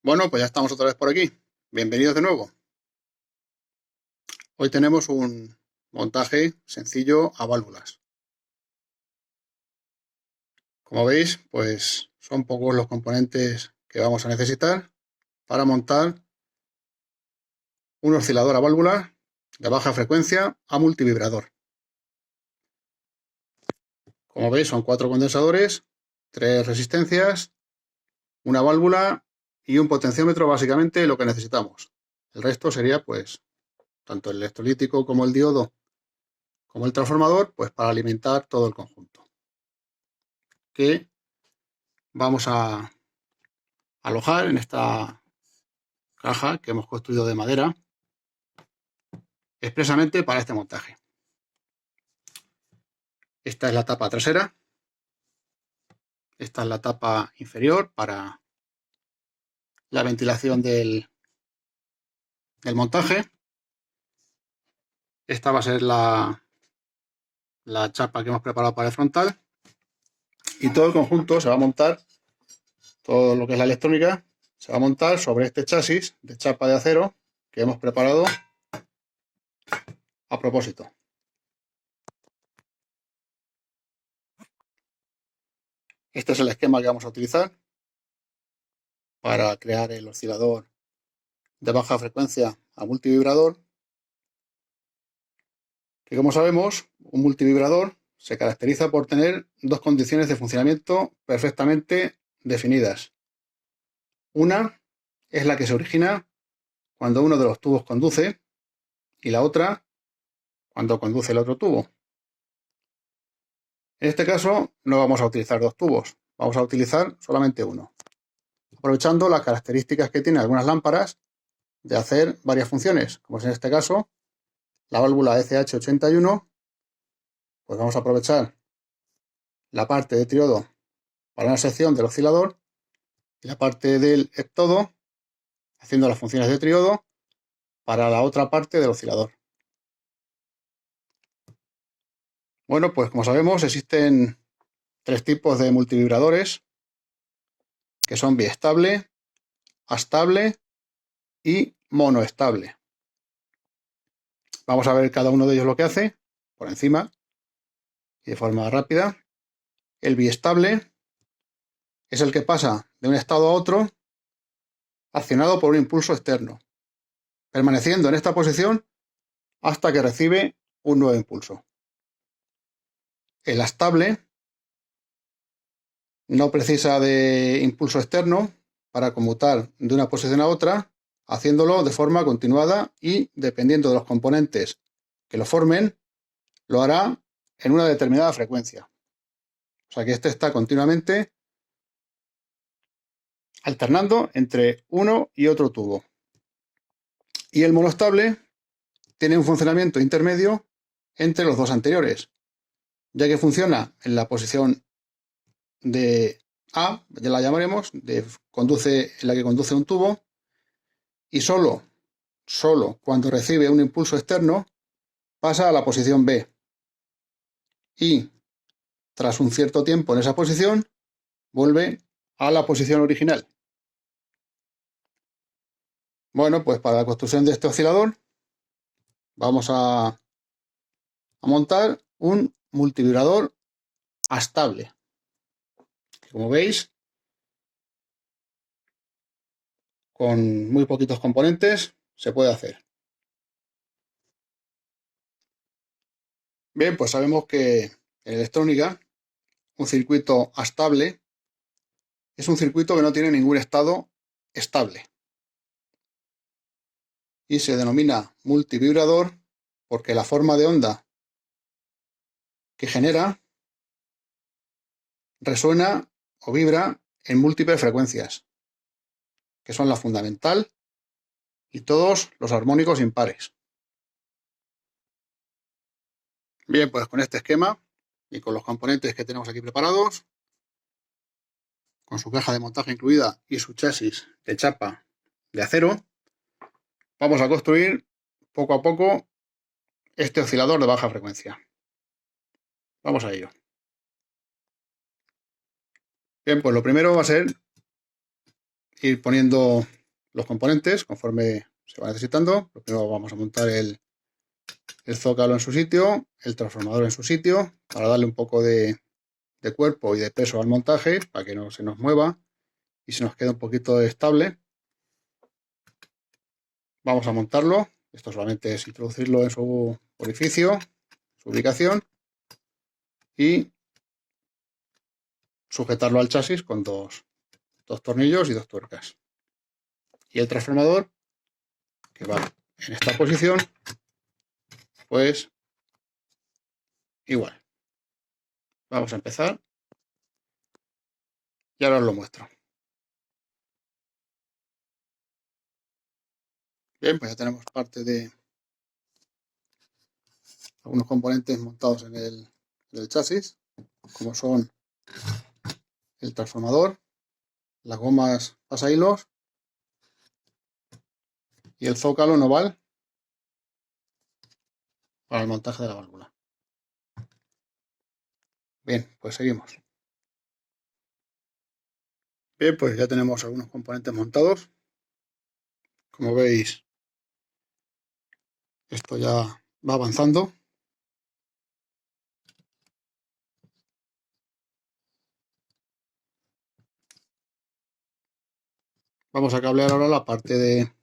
Bueno, pues ya estamos otra vez por aquí. Bienvenidos de nuevo. Hoy tenemos un montaje sencillo a válvulas. Como veis, pues son pocos los componentes que vamos a necesitar para montar un oscilador a válvula de baja frecuencia a multivibrador. Como veis, son 4 condensadores, 3 resistencias, una válvula y un potenciómetro, básicamente lo que necesitamos. El resto sería, pues, tanto el electrolítico como el diodo como el transformador, pues para alimentar todo el conjunto, que vamos a alojar en esta caja que hemos construido de madera expresamente para este montaje. Esta es la tapa trasera, esta es la tapa inferior para la ventilación del montaje. Esta va a ser la chapa que hemos preparado para el frontal, y todo el conjunto se va a montar, todo lo que es la electrónica se va a montar sobre este chasis de chapa de acero que hemos preparado a propósito. Este es el esquema que vamos a utilizar para crear el oscilador de baja frecuencia a multivibrador, que, como sabemos, un multivibrador se caracteriza por tener dos condiciones de funcionamiento perfectamente definidas. Una es la que se origina cuando uno de los tubos conduce, y la otra cuando conduce el otro tubo. En este caso no vamos a utilizar dos tubos, vamos a utilizar solamente uno, aprovechando las características que tienen algunas lámparas de hacer varias funciones, como es en este caso la válvula SH81. Pues vamos a aprovechar la parte de triodo para una sección del oscilador y la parte del ectodo haciendo las funciones de triodo para la otra parte del oscilador. Bueno, pues como sabemos, existen 3 tipos de multivibradores, que son biestable, astable y monoestable. Vamos a ver cada uno de ellos lo que hace por encima y de forma rápida. El biestable es el que pasa de un estado a otro accionado por un impulso externo, permaneciendo en esta posición hasta que recibe un nuevo impulso. El astable no precisa de impulso externo para conmutar de una posición a otra, haciéndolo de forma continuada y, dependiendo de los componentes que lo formen, lo hará en una determinada frecuencia. O sea que este está continuamente alternando entre uno y otro tubo. Y el monoestable tiene un funcionamiento intermedio entre los dos anteriores, ya que funciona en la posición de A, ya la llamaremos, en la que conduce un tubo, y solo cuando recibe un impulso externo pasa a la posición B, y tras un cierto tiempo en esa posición vuelve a la posición original. Bueno, pues para la construcción de este oscilador vamos a montar un multivibrador astable, que, como veis, con muy poquitos componentes se puede hacer. Bien, pues sabemos que en electrónica un circuito astable es un circuito que no tiene ningún estado estable, y se denomina multivibrador porque la forma de onda que genera resuena o vibra en múltiples frecuencias, que son la fundamental y todos los armónicos impares. Bien, pues con este esquema y con los componentes que tenemos aquí preparados, con su caja de montaje incluida y su chasis de chapa de acero, vamos a construir poco a poco este oscilador de baja frecuencia. Vamos a ello. Bien, pues lo primero va a ser ir poniendo los componentes conforme se va necesitando. Primero vamos a montar el zócalo en su sitio, el transformador en su sitio, para darle un poco de cuerpo y de peso al montaje, para que no se nos mueva y se nos quede un poquito estable. Vamos a montarlo. Esto solamente es introducirlo en su orificio, su ubicación, y sujetarlo al chasis con dos tornillos y dos tuercas. Y el transformador, que va en esta posición, pues igual. Vamos a empezar y ahora os lo muestro. Bien, pues ya tenemos parte de algunos componentes montados en el chasis, como son el transformador, las gomas pasahilos y el zócalo en oval para el montaje de la válvula. Bien, pues seguimos. Bien, pues ya tenemos algunos componentes montados. Como veis, esto ya va avanzando. Vamos a cablear ahora la parte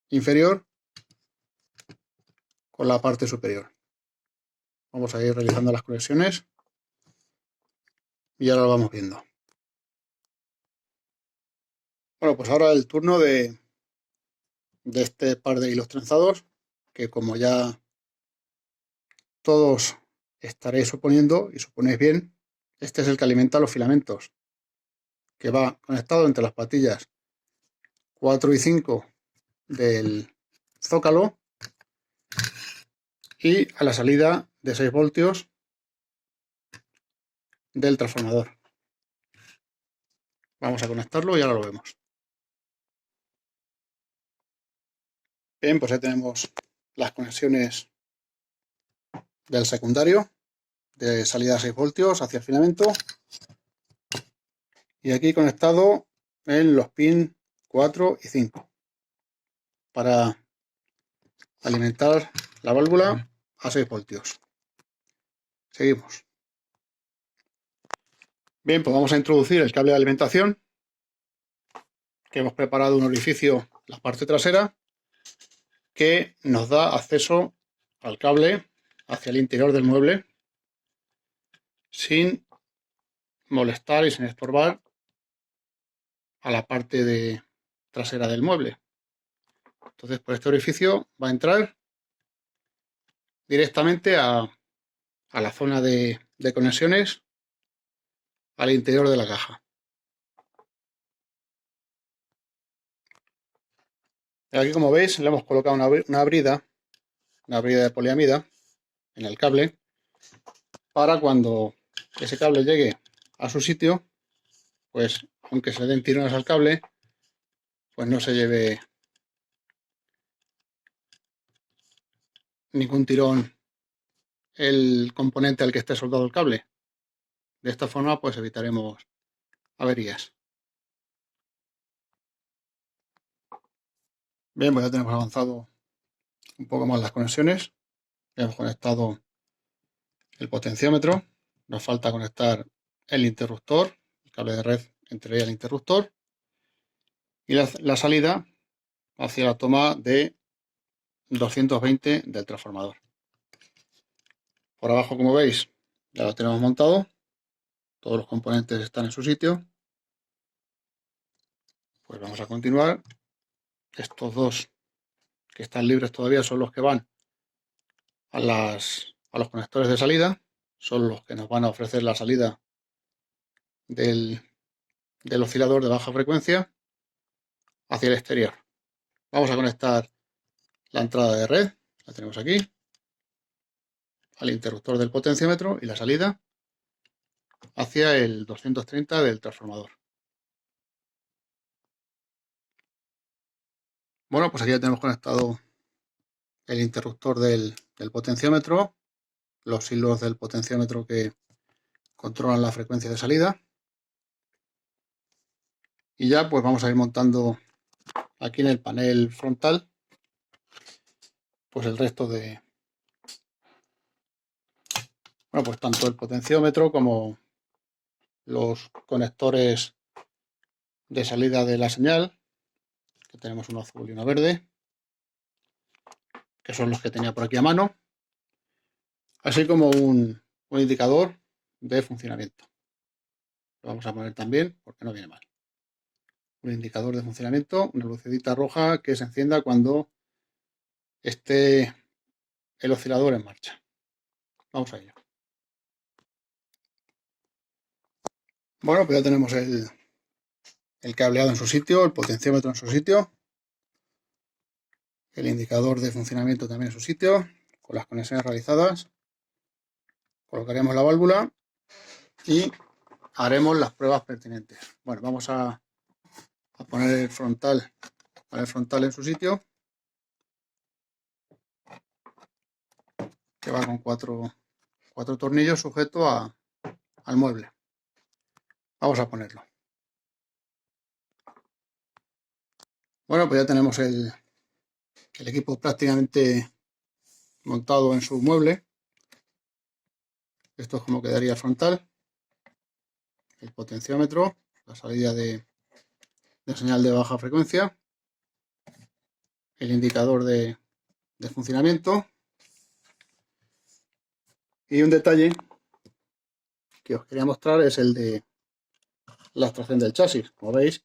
inferior con la parte superior. Vamos a ir realizando las conexiones y ahora lo vamos viendo. Bueno, pues ahora el turno de este par de hilos trenzados, que como ya todos estaréis suponiendo y suponéis bien, este es el que alimenta los filamentos, que va conectado entre las patillas 4 y 5 del zócalo y a la salida de 6 voltios del transformador. Vamos a conectarlo y ahora lo vemos. Bien, pues ya tenemos las conexiones del secundario de salida a 6 voltios hacia el filamento, y aquí conectado en los pin 4 y 5 para alimentar la válvula a 6 voltios. Seguimos. Bien, pues vamos a introducir el cable de alimentación, que hemos preparado un orificio en la parte trasera que nos da acceso al cable hacia el interior del mueble sin molestar y sin estorbar a la parte trasera del mueble. Entonces, por este orificio va a entrar directamente a la zona de conexiones al interior de la caja. Aquí, como veis, le hemos colocado una brida de poliamida en el cable, para cuando ese cable llegue a su sitio, pues aunque se le den tirones al cable, pues no se lleve ningún tirón el componente al que esté soldado el cable. De esta forma, pues evitaremos averías. Bien, pues ya tenemos avanzado un poco más las conexiones. Ya hemos conectado el potenciómetro. Nos falta conectar el interruptor, el cable de red entre el interruptor y la salida hacia la toma de 220 del transformador. Por abajo, como veis, ya lo tenemos montado. Todos los componentes están en su sitio. Pues vamos a continuar. Estos dos que están libres todavía son los que van a los conectores de salida. Son los que nos van a ofrecer la salida del oscilador de baja frecuencia hacia el exterior. Vamos a conectar la entrada de red, la tenemos aquí, al interruptor del potenciómetro, y la salida hacia el 230 del transformador. Bueno, pues aquí ya tenemos conectado el interruptor del potenciómetro, los hilos del potenciómetro que controlan la frecuencia de salida, y ya pues vamos a ir montando aquí en el panel frontal, pues el resto de, bueno, pues tanto el potenciómetro como los conectores de salida de la señal, que tenemos uno azul y uno verde, que son los que tenía por aquí a mano, así como un indicador de funcionamiento. Lo vamos a poner también porque no viene mal. Un indicador de funcionamiento, una lucecita roja que se encienda cuando esté el oscilador en marcha. Vamos a ello. Bueno, pues ya tenemos el cableado en su sitio, el potenciómetro en su sitio, el indicador de funcionamiento también en su sitio, con las conexiones realizadas. Colocaremos la válvula y haremos las pruebas pertinentes. Bueno, vamos a poner el frontal en su sitio, que va con cuatro tornillos sujeto al mueble. Vamos a ponerlo. Bueno, pues ya tenemos el equipo prácticamente montado en su mueble. Esto es como quedaría el frontal, el potenciómetro, la salida de señal de baja frecuencia, el indicador de funcionamiento y un detalle que os quería mostrar es el de la extracción del chasis. Como veis,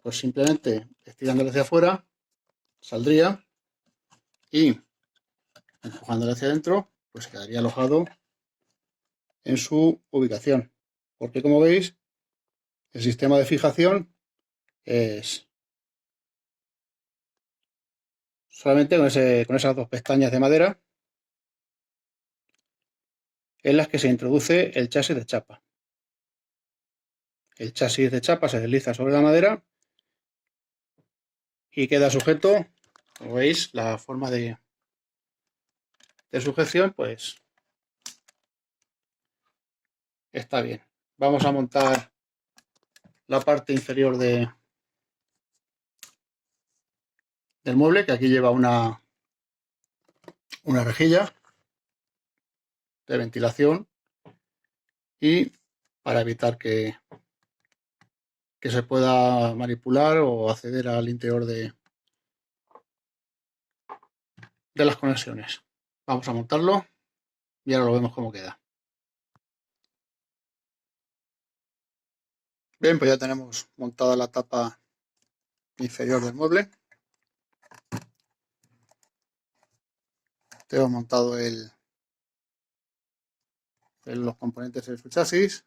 pues simplemente estirándolo hacia afuera saldría y empujándolo hacia adentro pues quedaría alojado en su ubicación, porque como veis el sistema de fijación es solamente con esas dos pestañas de madera en las que se introduce el chasis de chapa. El chasis de chapa se desliza sobre la madera y queda sujeto, como veis, la forma de sujeción pues está bien. Vamos a montar la parte inferior del mueble, que aquí lleva una rejilla de ventilación y para evitar que se pueda manipular o acceder al interior de las conexiones. Vamos a montarlo y ahora lo vemos cómo queda. Bien, pues ya tenemos montada la tapa inferior del mueble. Tengo montado los componentes de su chasis.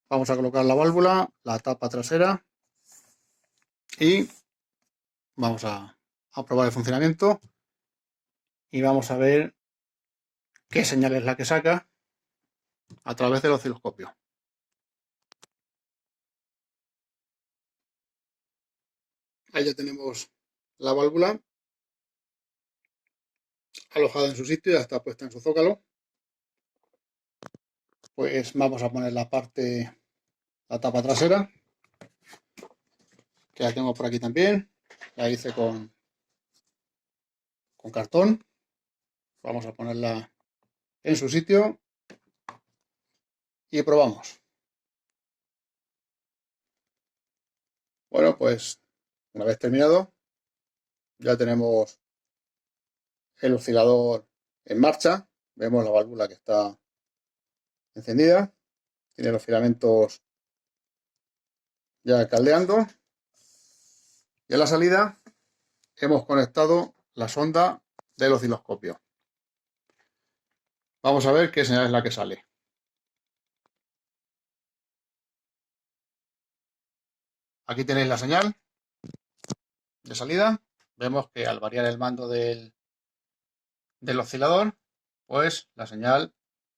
Vamos a colocar la válvula, la tapa trasera y vamos a probar el funcionamiento y vamos a ver qué señal es la que saca a través del osciloscopio. Ahí ya tenemos la válvula alojada en su sitio, ya está puesta en su zócalo. Pues vamos a poner la tapa trasera, que la tengo por aquí también. La hice con cartón. Vamos a ponerla en su sitio y probamos. Bueno, pues una vez terminado, ya tenemos el oscilador en marcha. Vemos la válvula que está encendida. Tiene los filamentos ya caldeando. Y a la salida hemos conectado la sonda del osciloscopio. Vamos a ver qué señal es la que sale. Aquí tenéis la señal de salida. Vemos que al variar el mando del oscilador, pues la señal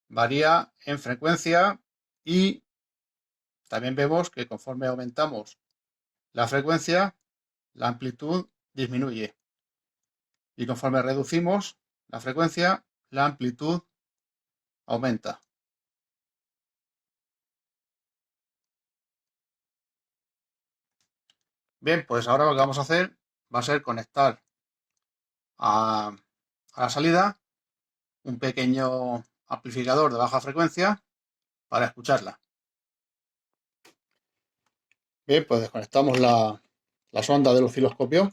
varía en frecuencia y también vemos que conforme aumentamos la frecuencia, la amplitud disminuye. Y conforme reducimos la frecuencia, la amplitud aumenta. Bien, pues ahora lo que vamos a hacer va a ser conectar a la salida un pequeño amplificador de baja frecuencia para escucharla. Bien, pues desconectamos la sonda del osciloscopio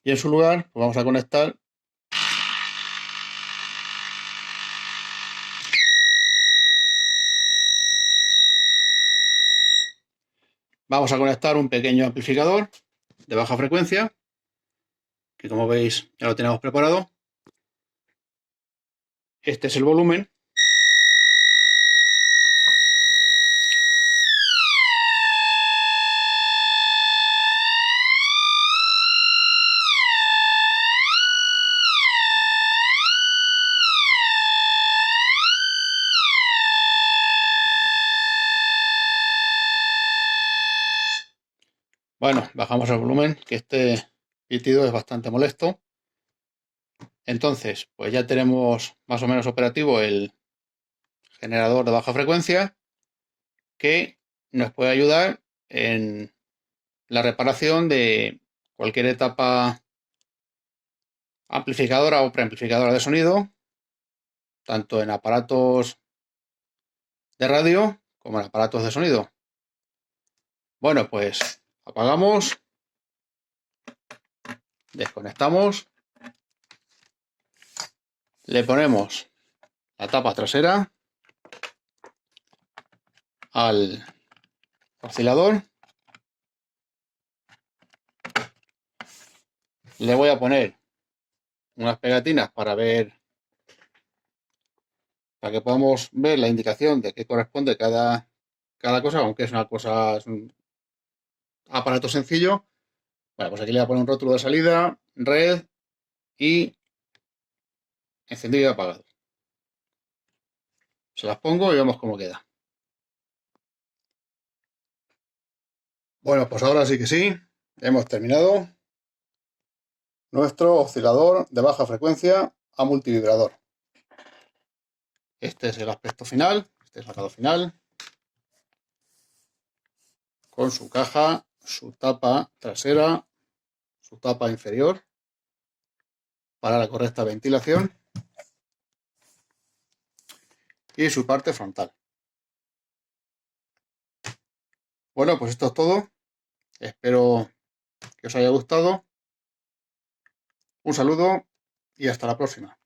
y en su lugar pues vamos a conectar un pequeño amplificador de baja frecuencia que, como veis, ya lo tenemos preparado. Este es el volumen. Bueno, bajamos el volumen, que este pitido es bastante molesto. Entonces, pues ya tenemos más o menos operativo el generador de baja frecuencia, que nos puede ayudar en la reparación de cualquier etapa amplificadora o preamplificadora de sonido, tanto en aparatos de radio como en aparatos de sonido. Bueno, pues apagamos, desconectamos, le ponemos la tapa trasera al oscilador, le voy a poner unas pegatinas para que podamos ver la indicación de qué corresponde cada cosa, aunque es un aparato sencillo. Bueno, pues aquí le voy a poner un rótulo de salida, red y encendido y apagado. Se las pongo y vemos cómo queda. Bueno, pues ahora sí que sí, hemos terminado nuestro oscilador de baja frecuencia a multivibrador. Este es el aspecto final, este es el acabado final, con su caja, su tapa trasera, su tapa inferior para la correcta ventilación y su parte frontal. Bueno, pues esto es todo. Espero que os haya gustado. Un saludo y hasta la próxima.